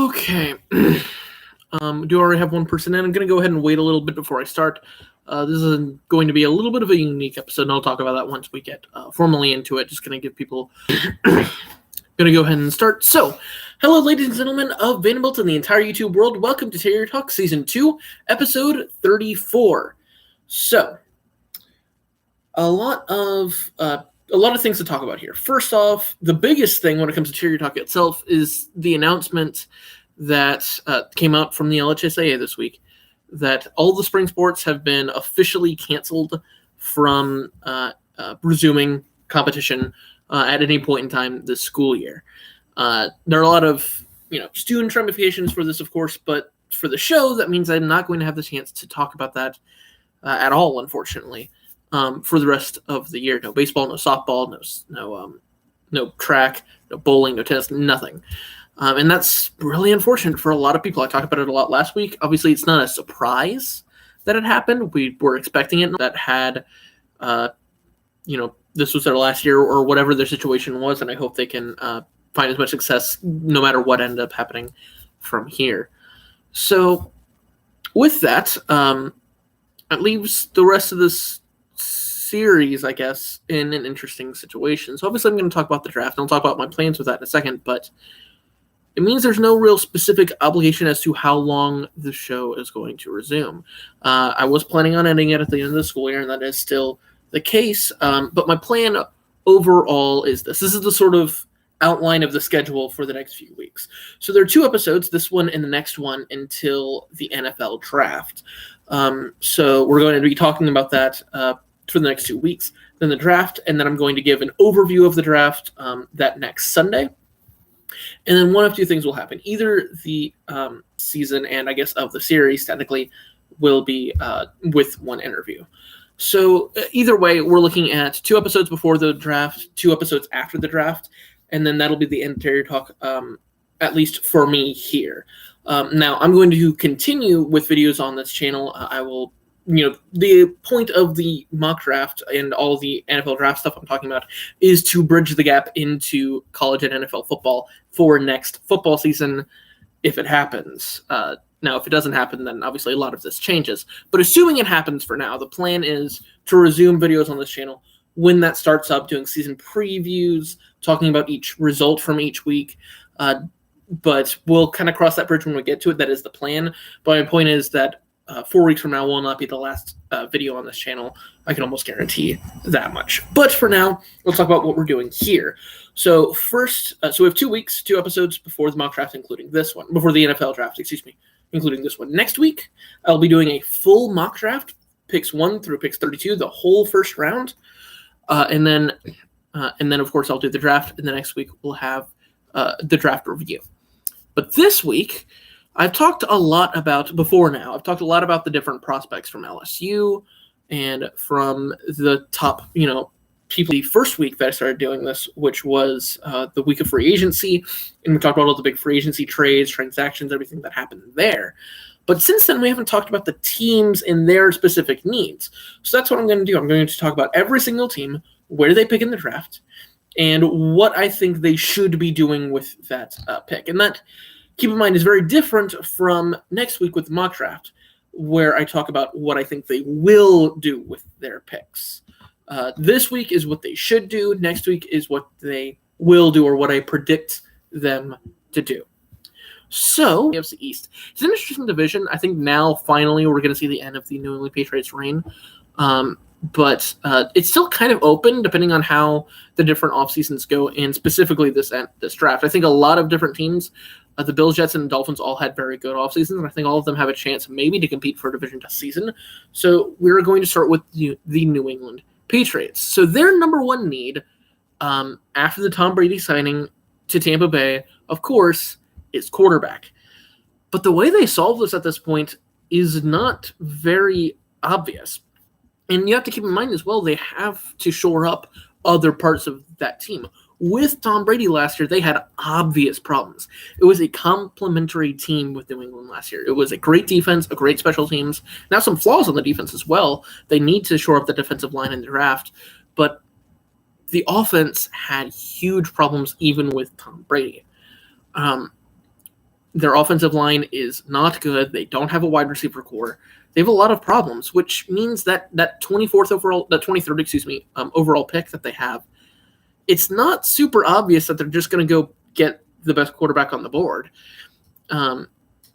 Okay. Do already have one person in. I'm going to go ahead and wait a little bit before I start. This is going to be a little bit of a unique episode, and I'll talk about that once we get formally into it. Just going to give people... Going to go ahead and start. So, hello, ladies and gentlemen of Vanderbilt and the entire YouTube world. Welcome to Terrier Talk Season 2, Episode 34. So, a lot of things to talk about here. First off, the biggest thing when it comes to Terrier Talk itself is the announcement that came out from the LHSAA this week that all the spring sports have been officially canceled from resuming competition at any point in time this school year. There are a lot of student ramifications for this, of course, but for the show, that means I'm not going to have the chance to talk about that at all, unfortunately, for the rest of the year. No baseball, no softball, no track, no bowling, no tennis, nothing. And that's really unfortunate for a lot of people. I talked about it a lot last week. Obviously, it's not a surprise that it happened. We were expecting it. That had, this was their last year or whatever their situation was, and I hope they can find as much success no matter what ended up happening from here. So with that, it leaves the rest of this series, I guess, in an interesting situation. So obviously I'm going to talk about the draft, and I'll talk about my plans with that in a second, but it means there's no real specific obligation as to how long the show is going to resume. I was planning on ending it at the end of the school year, and that is still the case, but my plan overall is this. This is the sort of outline of the schedule for the next few weeks. So there are 2 episodes, this one and the next one, until the NFL draft. So we're going to be talking about that for the next 2 weeks, then the draft, and then I'm going to give an overview of the draft that next Sunday. And then one of 2 things will happen. Either the season and I guess of the series technically will be with one interview. So either way, we're looking at 2 episodes before the draft, 2 episodes after the draft, and then that'll be the end of Terrier Talk, at least for me here. Now, I'm going to continue with videos on this channel. I will, the point of the mock draft and all the NFL draft stuff I'm talking about is to bridge the gap into college and NFL football for next football season, if it happens. Now, if it doesn't happen, then obviously a lot of this changes. But assuming it happens for now, the plan is to resume videos on this channel when that starts up, doing season previews, talking about each result from each week. But we'll kind of cross that bridge when we get to it. That is the plan. But my point is that 4 weeks from now will not be the last video on this channel. I can almost guarantee that much. But for now, let's talk about what we're doing here. So first, so we have 2 weeks, 2 episodes before the mock draft, including this one, before the NFL draft, including this one. Next week, I'll be doing a full mock draft, picks 1 through picks 32, the whole first round. And then, of course, I'll do the draft, and the next week we'll have the draft review. But this week, I've talked a lot about the different prospects from LSU and from the top, people. The first week that I started doing this, which was the week of free agency, and we talked about all the big free agency trades, transactions, everything that happened there. But since then, we haven't talked about the teams and their specific needs. So that's what I'm going to do. I'm going to talk about every single team, where they pick in the draft, and what I think they should be doing with that pick. And that, keep in mind, is very different from next week with the mock draft, where I talk about what I think they will do with their picks. This week is what they should do. Next week is what they will do, or what I predict them to do. So, AFC East. It's an interesting division. I think now, finally, we're going to see the end of the New England Patriots' reign. But it's still kind of open, depending on how the different off seasons go, and specifically this draft. I think a lot of different teams, the Bills, Jets, and Dolphins all had very good off seasons, and I think all of them have a chance maybe to compete for a division this season. So we're going to start with the New England Patriots. So their number one need after the Tom Brady signing to Tampa Bay, of course, is quarterback. But the way they solve this at this point is not very obvious. And you have to keep in mind as well, they have to shore up other parts of that team. With Tom Brady last year, they had obvious problems. It was a complementary team with New England last year. It was a great defense, a great special teams. Now some flaws on the defense as well. They need to shore up the defensive line in the draft. But the offense had huge problems even with Tom Brady. Their offensive line is not good. They don't have a wide receiver core. They have a lot of problems, which means that 23rd overall pick that they have, it's not super obvious that they're just going to go get the best quarterback on the board,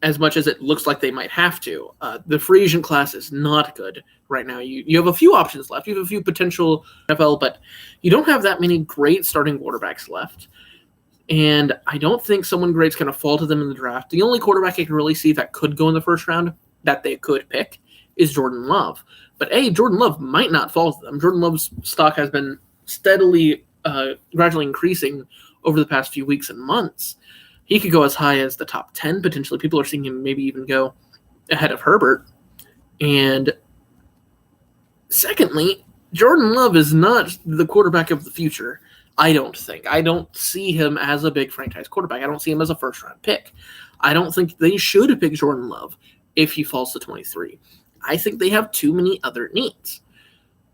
as much as it looks like they might have to. The free agent class is not good right now. You have a few options left. You have a few potential NFL, but you don't have that many great starting quarterbacks left. And I don't think someone great's going to fall to them in the draft. The only quarterback I can really see that could go in the first round that they could pick is Jordan Love. But Jordan Love might not fall to them. Jordan Love's stock has been steadily, gradually increasing over the past few weeks and months. He could go as high as the top 10, potentially. People are seeing him maybe even go ahead of Herbert. And secondly, Jordan Love is not the quarterback of the future, I don't think. I don't see him as a big franchise quarterback. I don't see him as a first-round pick. I don't think they should pick Jordan Love if he falls to 23. I think they have too many other needs.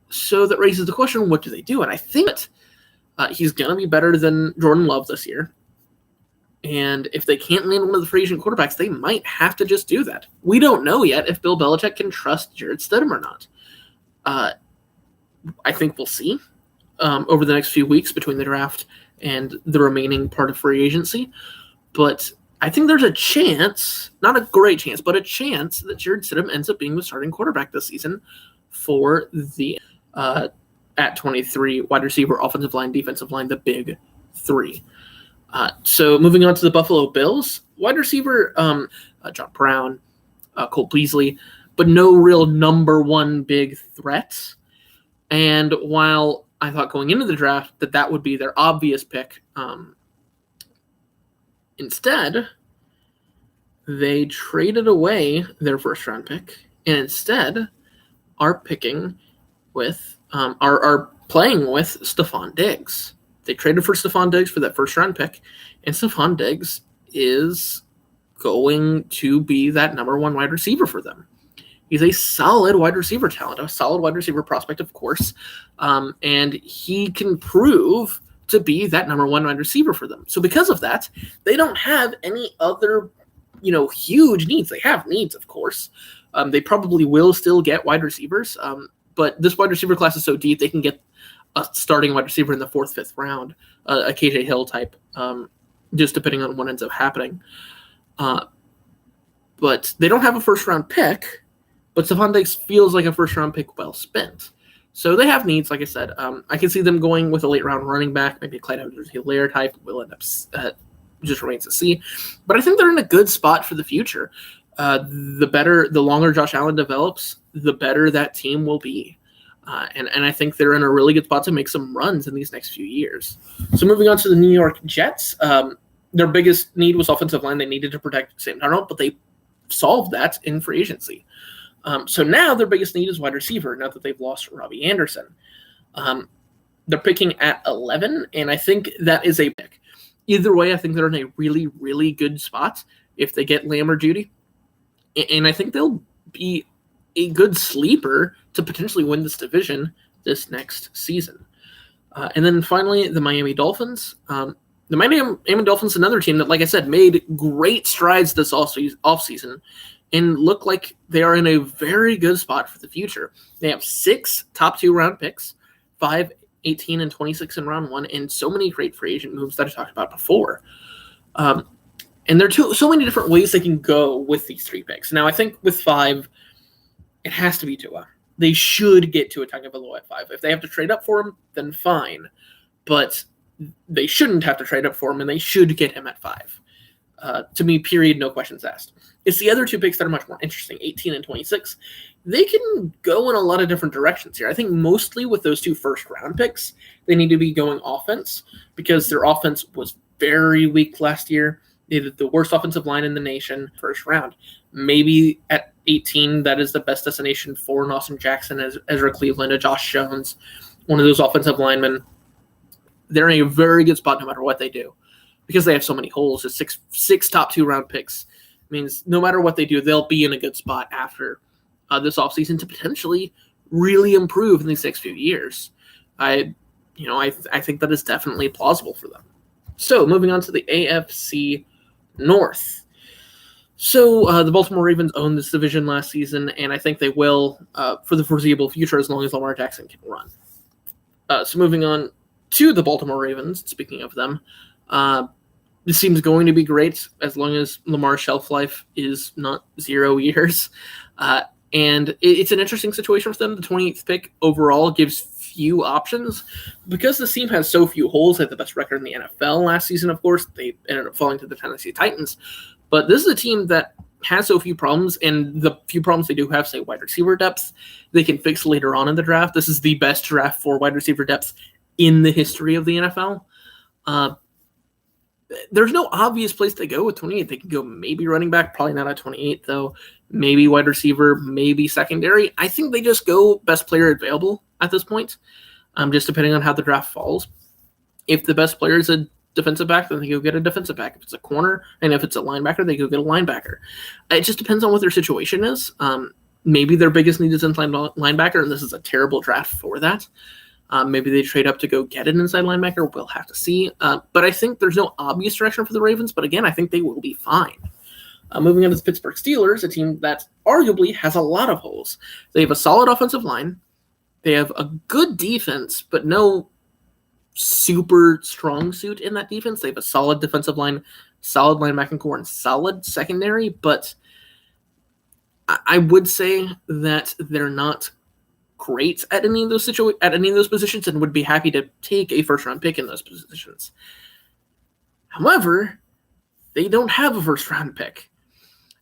So that raises the question, what do they do? And I think he's going to be better than Jordan Love this year. And if they can't land one of the free agent quarterbacks, they might have to just do that. We don't know yet if Bill Belichick can trust Jarrett Stidham or not. I think we'll see over the next few weeks between the draft and the remaining part of free agency. But I think there's a chance, not a great chance, but a chance that Jarrett Stidham ends up being the starting quarterback this season for the at 23 wide receiver, offensive line, defensive line, the big three. So moving on to the Buffalo Bills, wide receiver John Brown, Cole Beasley, but no real number one big threats. And while I thought going into the draft that would be their obvious pick, instead they traded away their first round pick and instead are picking with are playing with Stephon Diggs. They traded for Stephon Diggs for that first round pick, and Stephon Diggs is going to be that number one wide receiver for them. He's a solid wide receiver talent, a solid wide receiver prospect, of course, and he can prove to be that number one wide receiver for them. So because of that, they don't have any other, huge needs. They have needs, of course. They probably will still get wide receivers, but this wide receiver class is so deep, they can get a starting wide receiver in the 4th, 5th round, a KJ Hill type, just depending on what ends up happening. But they don't have a first-round pick, but Stephon Diggs feels like a first-round pick well spent. So they have needs, like I said. I can see them going with a late-round running back, maybe a Clyde Edwards-Helaire type. Will end up just remains to see. But I think they're in a good spot for the future. The longer Josh Allen develops, the better that team will be. And I think they're in a really good spot to make some runs in these next few years. So moving on to the New York Jets, their biggest need was offensive line. They needed to protect Sam Darnold, but they solved that in free agency. So now their biggest need is wide receiver, now that they've lost Robbie Anderson. They're picking at 11, and I think that is a pick. Either way, I think they're in a really, really good spot if they get Lamb or Jeudy. And I think they'll be a good sleeper to potentially win this division this next season. And then finally, the Miami Dolphins. The Miami Dolphins, another team that, like I said, made great strides this offseason and look like they are in a very good spot for the future. They have 6 top 2 round picks, 5, 18, and 26 in round 1, and so many great free agent moves that I talked about before. And there are so many different ways they can go with these 3 picks. Now, I think with 5, it has to be Tua. They should get Tua Tagovailoa at 5. If they have to trade up for him, then fine. But they shouldn't have to trade up for him, and they should get him at 5. To me, period, no questions asked. It's the other 2 picks that are much more interesting, 18 and 26. They can go in a lot of different directions here. I think mostly with those 2 first-round picks, they need to be going offense because their offense was very weak last year. They had the worst offensive line in the nation first round. Maybe at 18, that is the best destination for an Austin Jackson, Ezra Cleveland, a Josh Jones, one of those offensive linemen. They're in a very good spot no matter what they do because they have so many holes. It's six top 2 round picks means no matter what they do, they'll be in a good spot after this offseason to potentially really improve in these next few years. I think that is definitely plausible for them. So moving on to the AFC North. So the Baltimore Ravens owned this division last season, and I think they will for the foreseeable future as long as Lamar Jackson can run. So moving on to the Baltimore Ravens, speaking of them, this seems going to be great as long as Lamar's shelf life is not 0 years. And it's an interesting situation for them. The 28th pick overall gives few options. Because this team has so few holes, they had the best record in the NFL last season, of course. They ended up falling to the Tennessee Titans. But this is a team that has so few problems, and the few problems they do have, say, wide receiver depth, they can fix later on in the draft. This is the best draft for wide receiver depth in the history of the NFL. There's no obvious place to go with 28. They can go maybe running back, probably not at 28, though. Maybe wide receiver, maybe secondary. I think they just go best player available at this point, just depending on how the draft falls. If the best player is a defensive back, then they go get a defensive back. If it's a corner, and if it's a linebacker, they go get a linebacker. It just depends on what their situation is. Maybe their biggest need is inside linebacker, and this is a terrible draft for that. Maybe they trade up to go get an inside linebacker. We'll have to see. But I think there's no obvious direction for the Ravens. But again, I think they will be fine. Moving on to the Pittsburgh Steelers, a team that arguably has a lot of holes. They have a solid offensive line. They have a good defense, but no super strong suit in that defense. They have a solid defensive line, solid linebacking core, and solid secondary. But I would say that they're not great at any of those positions, and would be happy to take a first-round pick in those positions. However, they don't have a first-round pick.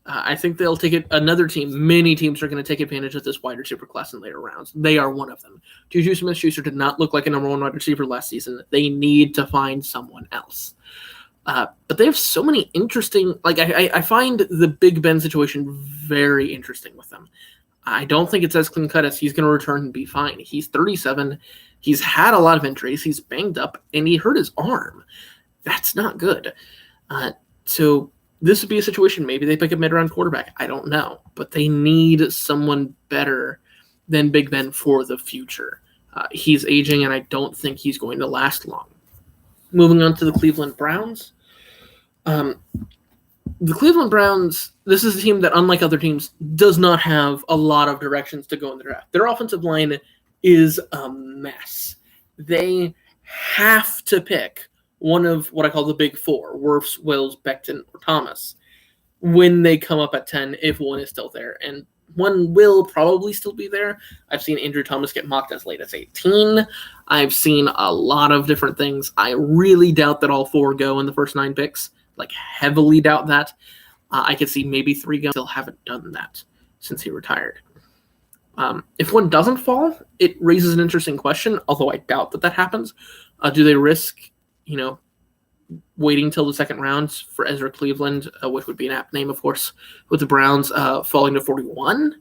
I think they'll take it. Another team, many teams are going to take advantage of this wide receiver class in later rounds. They are one of them. Juju Smith-Schuster did not look like a number one wide receiver last season. They need to find someone else. But they have so many interesting. I find the Big Ben situation very interesting with them. I don't think it's as clean cut as he's going to return and be fine. He's 37. He's had a lot of injuries. He's banged up, and he hurt his arm. That's not good. So this would be a situation. Maybe they pick a mid-round quarterback. I don't know. But they need someone better than Big Ben for the future. He's aging, and I don't think he's going to last long. Moving on to the Cleveland Browns. The Cleveland Browns, this is a team that, unlike other teams, does not have a lot of directions to go in the draft. Their offensive line is a mess. They have to pick one of what I call the big four, Wirfs, Wills, Becton, or Thomas, when they come up at 10, if one is still there. And one will probably still be there. I've seen Andrew Thomas get mocked as late as 18. I've seen a lot of different things. I really doubt that all four go in the first 9 picks. Heavily doubt that. I could see maybe 3 guys still haven't done that since he retired. If one doesn't fall, it raises an interesting question, although I doubt that happens. Do they risk, waiting till the second round for Ezra Cleveland, which would be an apt name, of course, with the Browns falling to 41?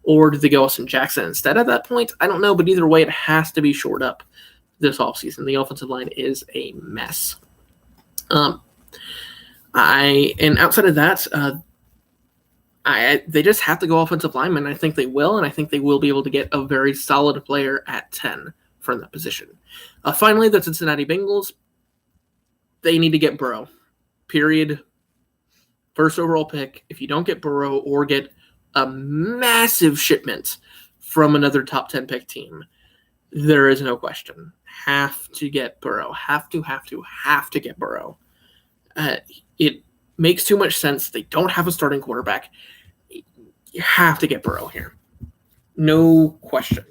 Or do they go Austin Jackson instead at that point? I don't know, but either way, it has to be shored up this offseason. The offensive line is a mess. And outside of that, they just have to go offensive lineman. I think they will, and I think they will be able to get a very solid player at 10 from that position. Finally, the Cincinnati Bengals. They need to get Burrow. Period. First overall pick. If you don't get Burrow or get a massive shipment from another top 10 pick team, there is no question. Have to get Burrow. Have to get Burrow. It makes too much sense. They don't have a starting quarterback. You have to get Burrow here. No question.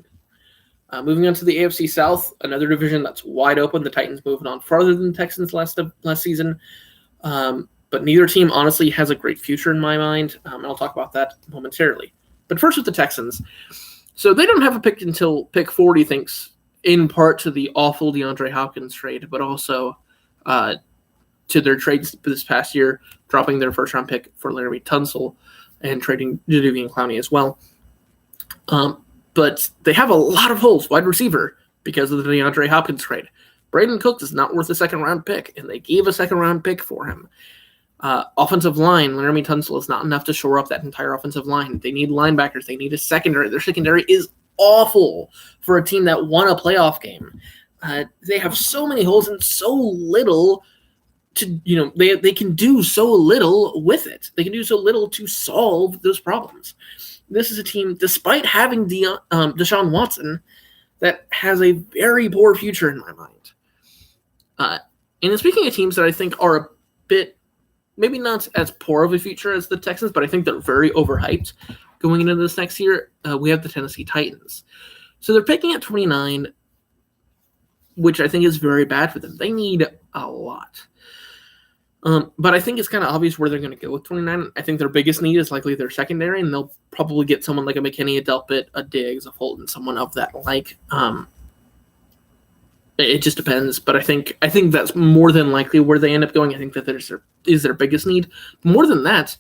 Moving on to the AFC South, another division that's wide open. The Titans moving on farther than the Texans last season. But neither team, honestly, has a great future in my mind. And I'll talk about that momentarily. But first with the Texans. So they don't have a pick until pick 40, thanks in part to the awful DeAndre Hopkins trade, but also to their trades this past year, dropping their first-round pick for Larry Tunsil and trading Jadeveon Clowney as well. But they have a lot of holes, wide receiver, because of the DeAndre Hopkins trade. Brandon Cooks is not worth a second-round pick, and they gave a second-round pick for him. Offensive line, Laremy Tunsil is not enough to shore up that entire offensive line. They need linebackers. They need a secondary. Their secondary is awful for a team that won a playoff game. They have so many holes and so little they can do so little with it. They can do so little to solve those problems. This is a team, despite having Deshaun Watson, that has a very poor future in my mind. And speaking of teams that I think are a bit, maybe not as poor of a future as the Texans, but I think they're very overhyped going into this next year, we have the Tennessee Titans. So they're picking at 29, which I think is very bad for them. They need a lot. But I think it's kind of obvious where they're going to go with 29. I think their biggest need is likely their secondary, and they'll probably get someone like a McKinney, a Delpit, a Diggs, a Fulton, someone of that like. It just depends, but I think that's more than likely where they end up going. I think that is their biggest need. More than that,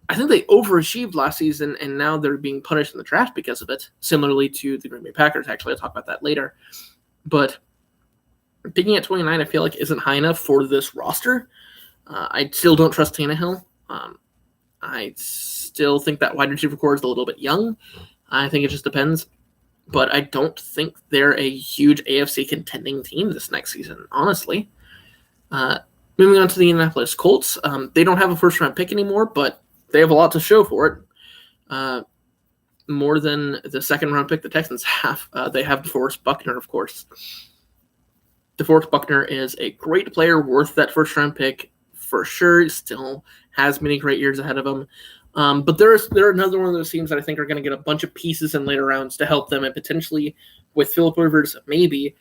I think they overachieved last season, and now they're being punished in the draft because of it, similarly to the Green Bay Packers. Actually, I'll talk about that later. But picking at 29, I feel like isn't high enough for this roster. I still don't trust Tannehill. I still think that wide receiver core is a little bit young. I think it just depends. But I don't think they're a huge AFC contending team this next season, honestly. Moving on to the Indianapolis Colts. They don't have a first-round pick anymore, but they have a lot to show for it. More than the second-round pick the Texans have. They have DeForest Buckner, of course. DeForest Buckner is a great player, worth that first-round pick for sure. Still has many great years ahead of him. But they're another one of those teams that I think are going to get a bunch of pieces in later rounds to help them, and potentially, with Phillip Rivers, maybe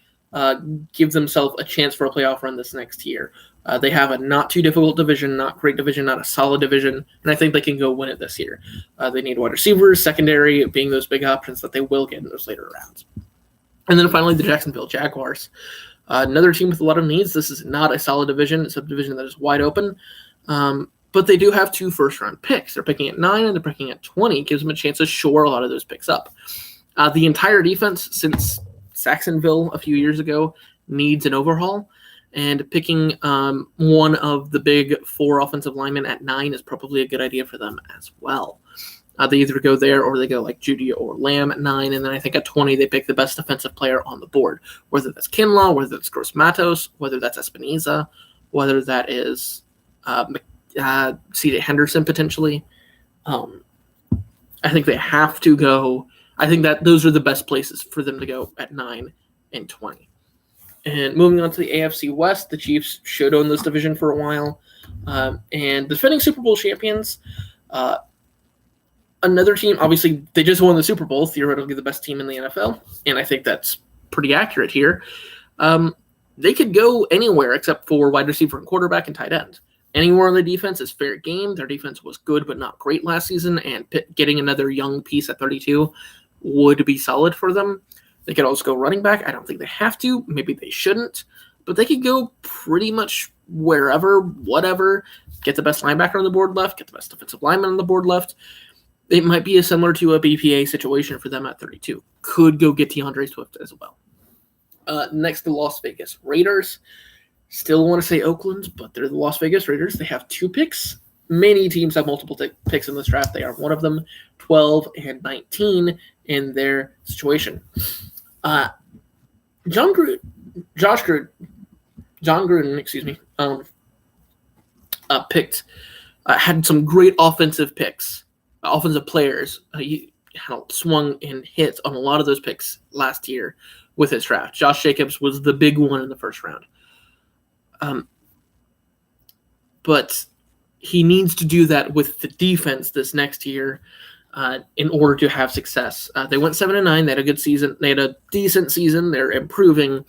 give themselves a chance for a playoff run this next year. They have a not too difficult division, not great division, not a solid division, and I think they can go win it this year. They need wide receivers, secondary being those big options that they will get in those later rounds. And then finally, the Jacksonville Jaguars. Another team with a lot of needs. This is not a solid division. It's a division that is wide open. But they do have 2 first-round picks. They're picking at 9 and they're picking at 20. It gives them a chance to shore a lot of those picks up. The entire defense since Saxonville a few years ago needs an overhaul. And picking one of the big 4 offensive linemen at 9 is probably a good idea for them as well. They either go there or they go like Judy or Lamb at 9. And then I think at 20 they pick the best defensive player on the board. Whether that's Kinlaw, whether that's Gross Matos, whether that's Espinoza, whether that is C.J. Henderson potentially. I think they have to go. I think that those are the best places for them to go at 9 and 20. And moving on to the AFC West, the Chiefs should own this division for a while. And defending Super Bowl champions, another team, obviously they just won the Super Bowl, theoretically the best team in the NFL, and I think that's pretty accurate here. They could go anywhere except for wide receiver and quarterback and tight end. Anywhere on the defense is fair game. Their defense was good but not great last season, and getting another young piece at 32 would be solid for them. They could also go running back. I don't think they have to. Maybe they shouldn't. But they could go pretty much wherever, whatever. Get the best linebacker on the board left. Get the best defensive lineman on the board left. It might be similar to a BPA situation for them at 32. Could go get DeAndre Swift as well. Next, the Las Vegas Raiders. Still want to say Oakland, but they're the Las Vegas Raiders. They have 2 picks. Many teams have multiple picks in this draft. They are one of them, 12 and 19 in their situation. John Gruden, had some great offensive picks, offensive players. He swung and hit on a lot of those picks last year with his draft. Josh Jacobs was the big one in the first round. But he needs to do that with the defense this next year in order to have success. They went 7-9. They had a good season. They had a decent season. They're improving.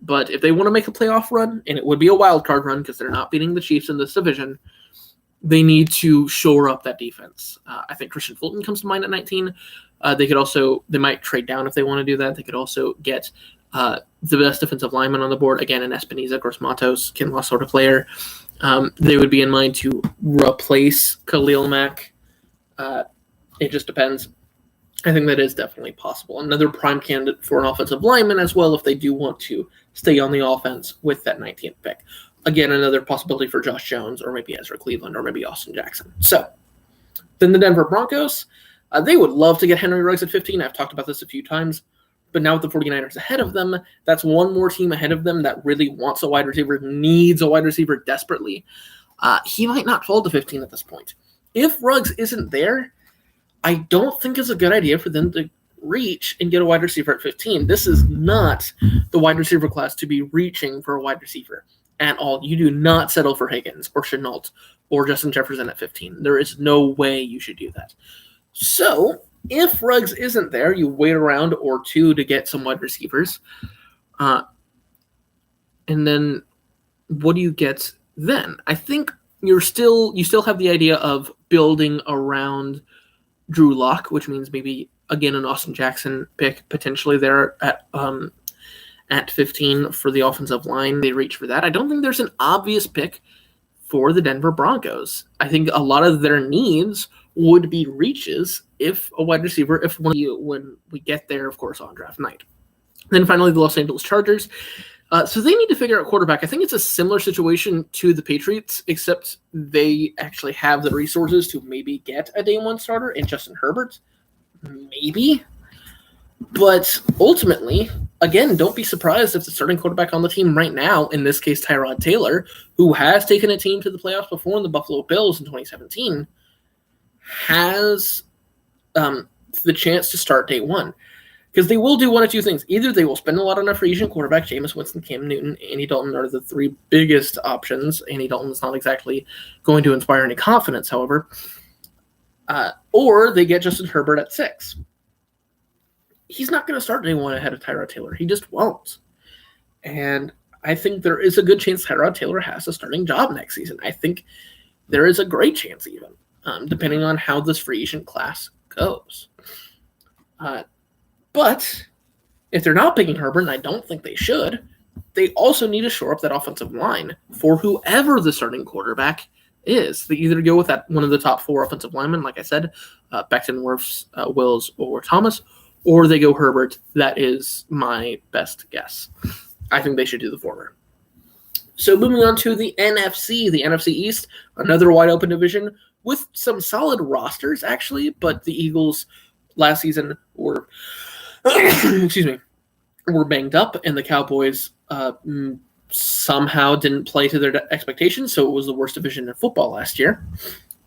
But if they want to make a playoff run, and it would be a wild card run because they're not beating the Chiefs in this division, they need to shore up that defense. I think Christian Fulton comes to mind at 19. They might trade down if they want to do that. They could also get the best defensive lineman on the board, again, an Espinoza, Gross Matos, Kinlaw sort of player. They would be in mind to replace Khalil Mack. It just depends. I think that is definitely possible. Another prime candidate for an offensive lineman as well if they do want to stay on the offense with that 19th pick. Again, another possibility for Josh Jones or maybe Ezra Cleveland or maybe Austin Jackson. So, then the Denver Broncos. They would love to get Henry Ruggs at 15. I've talked about this a few times. But now with the 49ers ahead of them, that's one more team ahead of them that really wants a wide receiver, needs a wide receiver desperately. He might not fall to 15 at this point. If Ruggs isn't there, I don't think it's a good idea for them to reach and get a wide receiver at 15. This is not the wide receiver class to be reaching for a wide receiver at all. You do not settle for Higgins or Chenault or Justin Jefferson at 15. There is no way you should do that. So if Ruggs isn't there, you wait a round or two to get some wide receivers. And then what do you get then? I think you still have the idea of building around Drew Lock, which means maybe, again, an Austin Jackson pick potentially there at 15 for the offensive line. They reach for that. I don't think there's an obvious pick for the Denver Broncos. I think a lot of their needs would be reaches if a wide receiver, when we get there, of course, on draft night. Then finally, the Los Angeles Chargers. So they need to figure out quarterback. I think it's a similar situation to the Patriots, except they actually have the resources to maybe get a day one starter in Justin Herbert. Maybe. But ultimately, again, don't be surprised if the starting quarterback on the team right now, in this case Tyrod Taylor, who has taken a team to the playoffs before in the Buffalo Bills in 2017, has the chance to start day one. Because they will do one of two things. Either they will spend a lot on a free agent quarterback, Jameis Winston, Cam Newton, Andy Dalton are the three biggest options. Andy Dalton is not exactly going to inspire any confidence, however. Or they get Justin Herbert at 6. He's not going to start day one ahead of Tyrod Taylor. He just won't. And I think there is a good chance Tyrod Taylor has a starting job next season. I think there is a great chance even, depending on how this free agent class goes. But if they're not picking Herbert, and I don't think they should, they also need to shore up that offensive line for whoever the starting quarterback is. They either go with that one of the top 4 offensive linemen, like I said, Becton, Wirfs, Wills, or Thomas, or they go Herbert. That is my best guess. I think they should do the former. So moving on to the NFC East, another wide open division with some solid rosters, actually, but the Eagles last season were were banged up, and the Cowboys somehow didn't play to their expectations, so it was the worst division in football last year.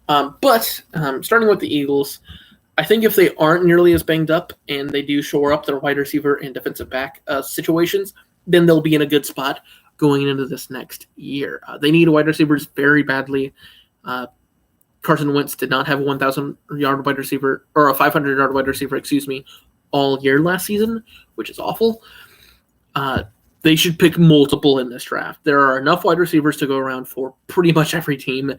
But starting with the Eagles, I think if they aren't nearly as banged up and they do shore up their wide receiver and defensive back situations, then they'll be in a good spot going into this next year. They need wide receivers very badly. Carson Wentz did not have a 1,000-yard wide receiver, or a 500-yard wide receiver, all year last season, which is awful. They should pick multiple in this draft. There are enough wide receivers to go around for pretty much every team,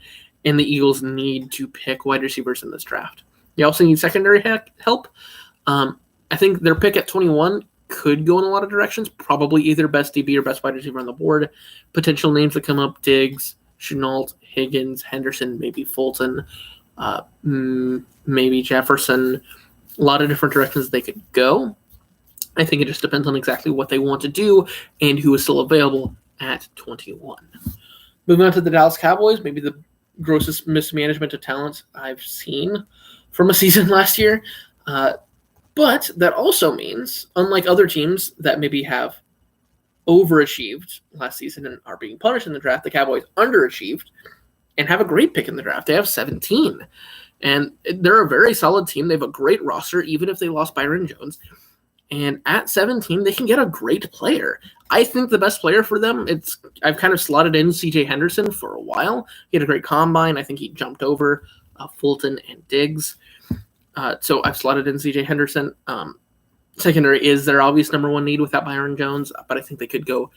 and the Eagles need to pick wide receivers in this draft. They also need secondary help. I think their pick at 21 could go in a lot of directions, probably either best DB or best wide receiver on the board. Potential names that come up: Diggs, Chenault, Higgins, Henderson, maybe Fulton, maybe Jefferson. A lot of different directions they could go. I think it just depends on exactly what they want to do and who is still available at 21. Moving on to the Dallas Cowboys, maybe the grossest mismanagement of talent I've seen from a season last year. But that also means, unlike other teams that maybe have overachieved last season and are being punished in the draft, the Cowboys underachieved and have a great pick in the draft. They have 17. And they're a very solid team. They have a great roster, even if they lost Byron Jones. And at 17, they can get a great player. I think the best player for them, I've kind of slotted in C.J. Henderson for a while. He had a great combine. I think he jumped over Fulton and Diggs. So I've slotted in C.J. Henderson. Secondary is their obvious number one need without Byron Jones, but I think they could go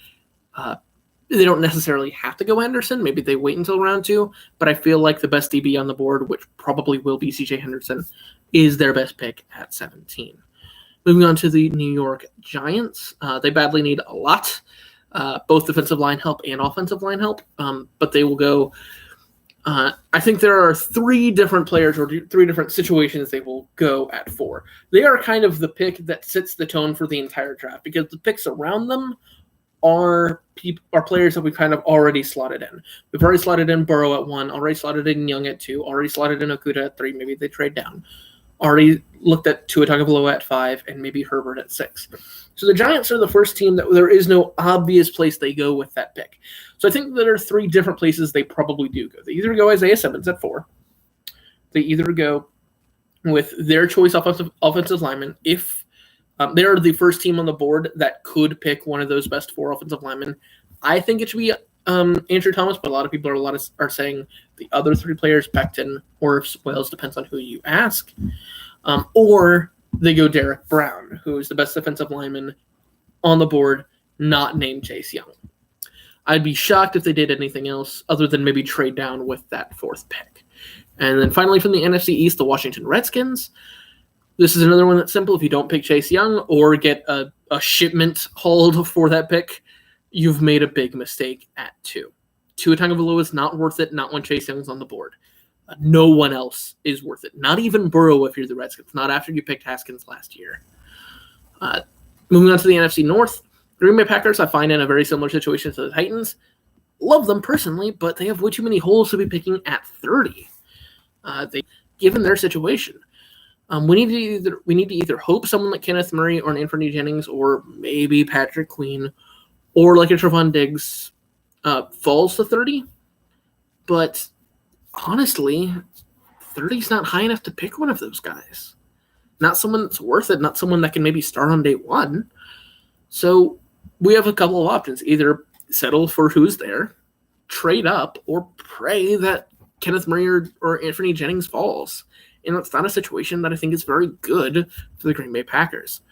they don't necessarily have to go Henderson. Maybe they wait until round 2, but I feel like the best DB on the board, which probably will be C.J. Henderson, is their best pick at 17. Moving on to the New York Giants. They badly need a lot, both defensive line help and offensive line help, but they will go. I think there are 3 different players or 3 different situations they will go at 4. They are kind of the pick that sets the tone for the entire draft because the picks around them are players that we've kind of already slotted in. We've already slotted in Burrow at 1, already slotted in Young at 2, already slotted in Okuda at 3. Maybe they trade down. already looked at Tua Tagovailoa at 5 and maybe Herbert at 6. So the Giants are the first team that there is no obvious place they go with that pick. So I think there are 3 different places they probably do go. They either go Isaiah Simmons at 4. They either go with their choice offensive lineman if they're the first team on the board that could pick one of those best 4 offensive linemen. I think it should be Andrew Thomas, but a lot of people are saying the other 3 players, Becton or Wells, depends on who you ask. Or they go Derek Brown, who is the best defensive lineman on the board, not named Chase Young. I'd be shocked if they did anything else other than maybe trade down with that 4th pick. And then finally from the NFC East, the Washington Redskins. This is another one that's simple. If you don't pick Chase Young or get a shipment hauled for that pick, you've made a big mistake at 2. Tua Tagovailoa is not worth it, not when Chase Young's on the board. No one else is worth it. Not even Burrow if you're the Redskins. Not after you picked Haskins last year. Moving on to the NFC North, Green Bay Packers I find in a very similar situation to the Titans. Love them personally, but they have way too many holes to be picking at 30. Given their situation. We need to either hope someone like Kenneth Murray or an Anthony Jennings or maybe Patrick Queen or like a Trevon Diggs falls to 30. But honestly, 30 is not high enough to pick one of those guys. Not someone that's worth it, not someone that can maybe start on day 1. So we have a couple of options. Either settle for who's there, trade up, or pray that Kenneth Murray or Anthony Jennings falls. And it's not a situation that I think is very good for the Green Bay Packers.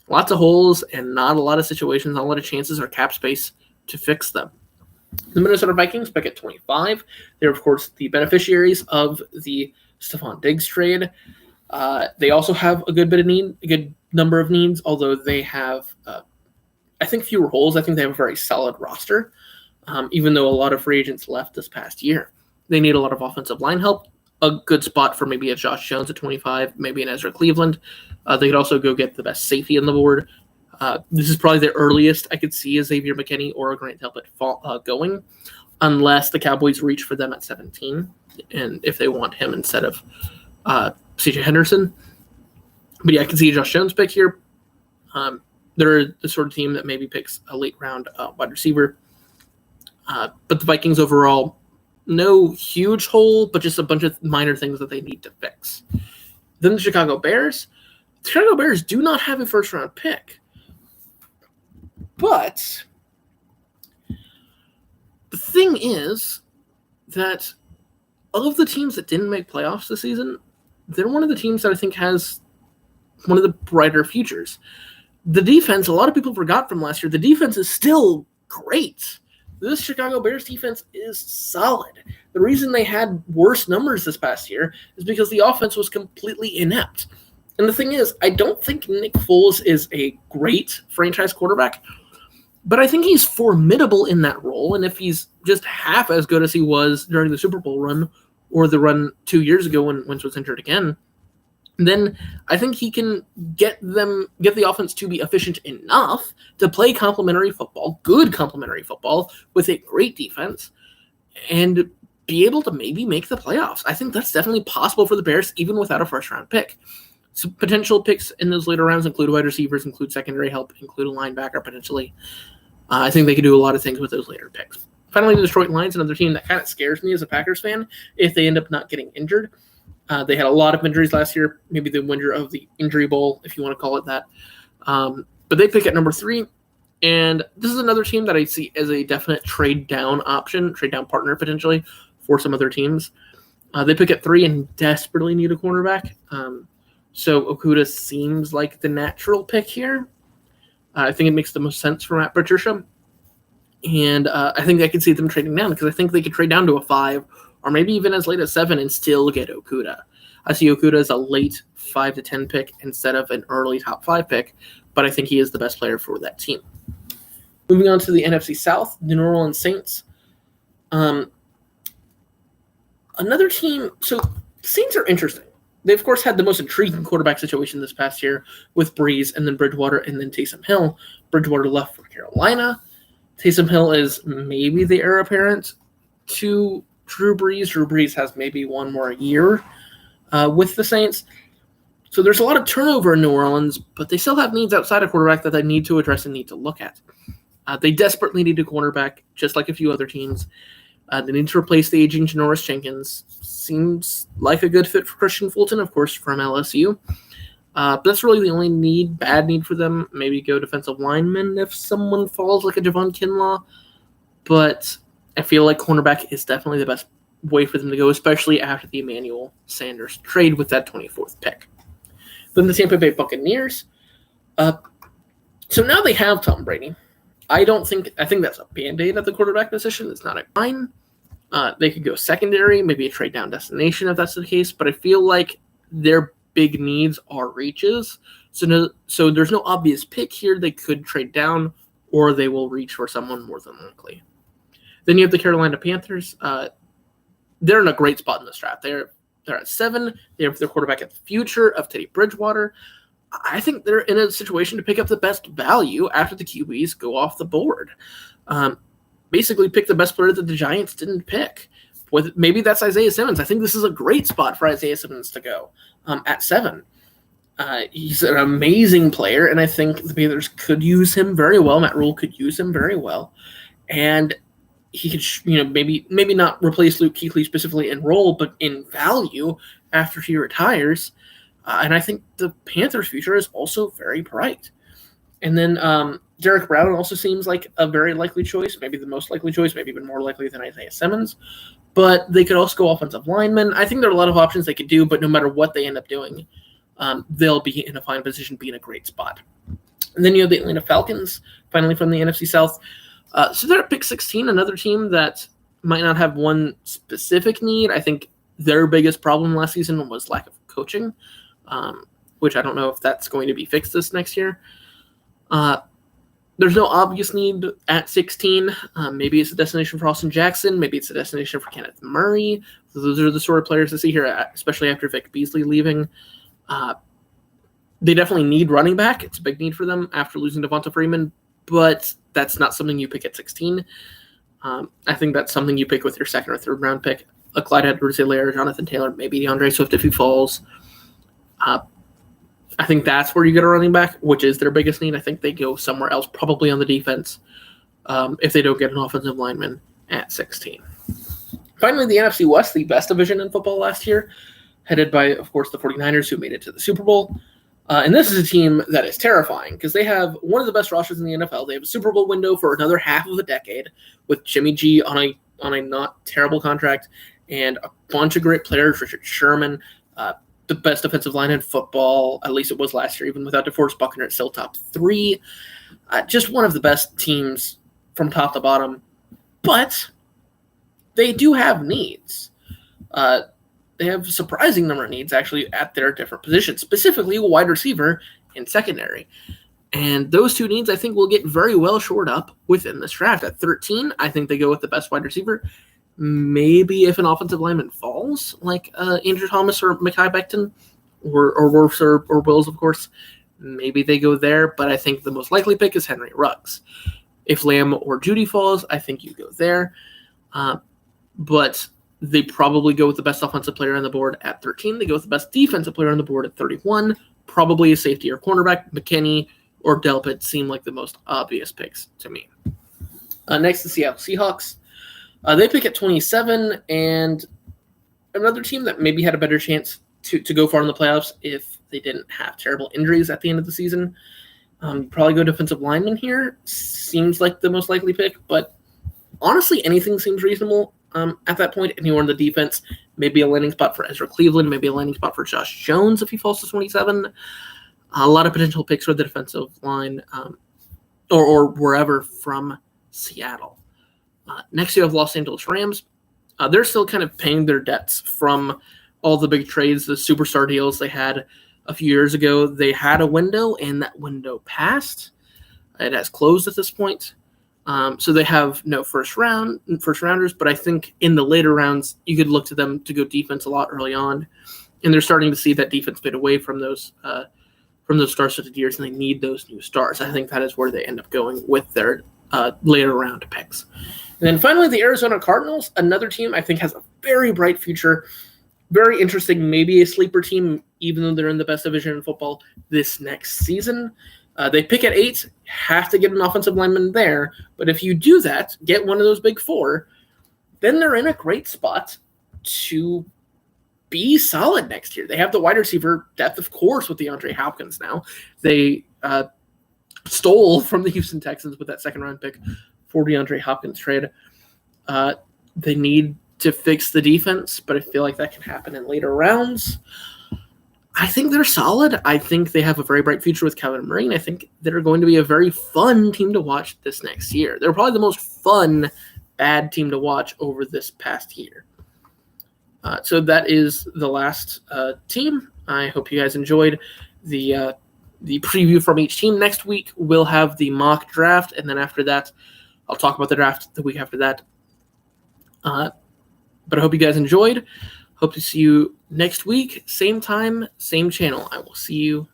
Lots of holes and not a lot of situations, not a lot of chances or cap space to fix them. The Minnesota Vikings pick at 25. They're, of course, the beneficiaries of the Stephon Diggs trade. They also have a good number of needs, although they have, I think, fewer holes. I think they have a very solid roster, even though a lot of free agents left this past year. They need a lot of offensive line help. A good spot for maybe a Josh Jones at 25, maybe an Ezra Cleveland. They could also go get the best safety on the board. This is probably the earliest I could see a Xavier McKinney or a Grant Delpit going, unless the Cowboys reach for them at 17, and if they want him instead of C.J. Henderson. But yeah, I can see a Josh Jones pick here. They're the sort of team that maybe picks a late-round wide receiver. But the Vikings overall, no huge hole, but just a bunch of minor things that they need to fix. Then the Chicago Bears. The Chicago Bears do not have a first-round pick. But the thing is that of the teams that didn't make playoffs this season, they're one of the teams that I think has one of the brighter futures. The defense, a lot of people forgot from last year, the defense is still great. This Chicago Bears defense is solid. The reason they had worse numbers this past year is because the offense was completely inept. And the thing is, I don't think Nick Foles is a great franchise quarterback, but I think he's formidable in that role. And if he's just half as good as he was during the Super Bowl run or the run 2 years ago when Wentz was injured again, then I think he can get the offense to be efficient enough to play complementary football, good complementary football, with a great defense, and be able to maybe make the playoffs. I think that's definitely possible for the Bears, even without a first-round pick. So potential picks in those later rounds include wide receivers, include secondary help, include a linebacker potentially. I think they could do a lot of things with those later picks. Finally, the Detroit Lions, another team that kind of scares me as a Packers fan if they end up not getting injured. They had a lot of injuries last year, maybe the winner of the Injury Bowl, if you want to call it that. But they pick at number 3, and this is another team that I see as a definite trade-down option, trade-down partner potentially for some other teams. They pick at 3 and desperately need a cornerback. So Okudah seems like the natural pick here. I think it makes the most sense for Matt Patricia. And I think I could see them trading down because I think they could trade down to a 5 or maybe even as late as 7 and still get Okudah. I see Okudah as a late 5 to 10 pick instead of an early top 5 pick, but I think he is the best player for that team. Moving on to the NFC South, the New Orleans Saints. Another team, so Saints are interesting. They, of course, had the most intriguing quarterback situation this past year with Breeze and then Bridgewater and then Taysom Hill. Bridgewater left for Carolina. Taysom Hill is maybe the heir apparent to Drew Brees. Drew Brees has maybe one more year with the Saints. So there's a lot of turnover in New Orleans, but they still have needs outside of quarterback that they need to address and need to look at. They desperately need a cornerback, just like a few other teams. They need to replace the aging Janoris Jenkins. Seems like a good fit for Christian Fulton, of course, from LSU. But that's really the only bad need for them. Maybe go defensive lineman if someone falls like a Javon Kinlaw. But I feel like cornerback is definitely the best way for them to go, especially after the Emmanuel Sanders trade with that 24th pick. Then the Tampa Bay Buccaneers. So now they have Tom Brady. I think that's a Band-Aid at the quarterback position. It's not a fine. They could go secondary, maybe a trade down destination if that's the case. But I feel like their big needs are reaches. So there's no obvious pick here. They could trade down, or they will reach for someone more than likely. Then you have the Carolina Panthers. They're in a great spot in this draft. They're at 7. They have their quarterback at the future of Teddy Bridgewater. I think they're in a situation to pick up the best value after the QBs go off the board. Basically pick the best player that the Giants didn't pick. Maybe that's Isaiah Simmons. I think this is a great spot for Isaiah Simmons to go at 7. He's an amazing player, and I think the Panthers could use him very well. Matt Rule could use him very well. And he could, maybe not replace Luke Kuechly specifically in role, but in value after he retires. And I think the Panthers' future is also very bright. And then Derek Brown also seems like a very likely choice, maybe the most likely choice, maybe even more likely than Isaiah Simmons. But they could also go offensive linemen. I think there are a lot of options they could do, but no matter what they end up doing, they'll be in a fine position, be in a great spot. And then you have the Atlanta Falcons, finally from the NFC South. So they're at pick 16, another team that might not have one specific need. I think their biggest problem last season was lack of coaching, which I don't know if that's going to be fixed this next year. There's no obvious need at 16. Maybe it's a destination for Austin Jackson. Maybe it's a destination for Kenneth Murray. So those are the sort of players to see here, especially after Vic Beasley leaving. They definitely need running back. It's a big need for them after losing Devonta Freeman, but that's not something you pick at 16. I think that's something you pick with your second or third round pick. A Clyde Edwards-Helaire, Jonathan Taylor, maybe DeAndre Swift if he falls. I think that's where you get a running back, which is their biggest need. I think they go somewhere else, probably on the defense, if they don't get an offensive lineman at 16. Finally, the NFC West, the best division in football last year, headed by, of course, the 49ers, who made it to the Super Bowl. And this is a team that is terrifying because they have one of the best rosters in the NFL. They have a Super Bowl window for another half of a decade with Jimmy G on a not terrible contract and a bunch of great players, Richard Sherman, the best defensive line in football, at least it was last year. Even without DeForest Buckner, it's still top 3. Just one of the best teams from top to bottom. But they do have needs. They have a surprising number of needs, actually, at their different positions, specifically a wide receiver and secondary. And those two needs, I think, will get very well shored up within this draft. At 13, I think they go with the best wide receiver. Maybe if an offensive lineman falls, like Andrew Thomas or Mekhi Becton, or Wirfs or Wills, of course, maybe they go there. But I think the most likely pick is Henry Ruggs. If Lamb or Judy falls, I think you go there. But they probably go with the best offensive player on the board at 13. They go with the best defensive player on the board at 31. Probably a safety or cornerback. McKinney or Delpit seem like the most obvious picks to me. Next, the Seattle Seahawks. They pick at 27, and another team that maybe had a better chance to go far in the playoffs if they didn't have terrible injuries at the end of the season. Probably go defensive lineman here. Seems like the most likely pick, but honestly, anything seems reasonable at that point. Anywhere in the defense, maybe a landing spot for Ezra Cleveland, maybe a landing spot for Josh Jones if he falls to 27. A lot of potential picks for the defensive line or wherever from Seattle. Next, you have Los Angeles Rams. They're still kind of paying their debts from all the big trades, the superstar deals they had a few years ago. They had a window, and that window passed. It has closed at this point. So they have no first rounders, but I think in the later rounds, you could look to them to go defense a lot early on. And they're starting to see that defense fade away from those star-studded years, and they need those new stars. I think that is where they end up going with their later round picks. And then finally, the Arizona Cardinals, another team I think has a very bright future. very interesting, maybe a sleeper team, even though they're in the best division in football this next season. They pick at 8, have to get an offensive lineman there. But if you do that, get one of those big 4, then they're in a great spot to be solid next year. They have the wide receiver depth, of course, with DeAndre Hopkins now. They stole from the Houston Texans with that second-round pick for DeAndre Hopkins trade. They need to fix the defense, but I feel like that can happen in later rounds. I think they're solid. I think they have a very bright future with Kevin Murray, and I think they're going to be a very fun team to watch this next year. They're probably the most fun bad team to watch over this past year. So that is the last team. I hope you guys enjoyed the preview from each team. Next week, we'll have the mock draft, and then after that, I'll talk about the draft the week after that. But I hope you guys enjoyed. Hope to see you next week. Same time, same channel. I will see you